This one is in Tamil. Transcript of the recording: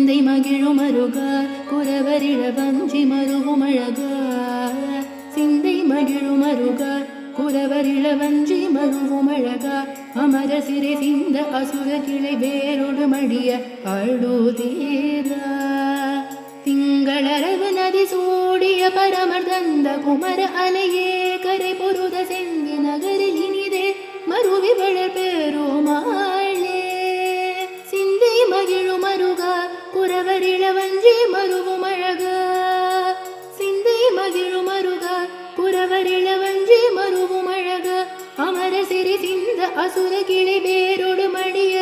சிந்தை மகிழும் அருக குரவரிழ வஞ்சி மருவும் அழக சிந்தை மகிழும் அருக குரவரிழ வஞ்சி மருவும் அழக அமர சிறை சிந்த அசுர கிளை வேரோடு மடிய அழுதீரா திங்களரவு நதி சூடிய பரமர் தந்த குமர அலையே கரை பொருத செந்தி நகரில் இனிதே மருவி வளர் பெருமாளே சிந்தை மகிழும் அருக குரவரிழ வஞ்சி மருவும் அழக சிந்தை மகிழும் அருக குரவரிழ வஞ்சி மருவும் அழக அமர சிறி சிந்த அசுர கிளை வேரோடு மடிய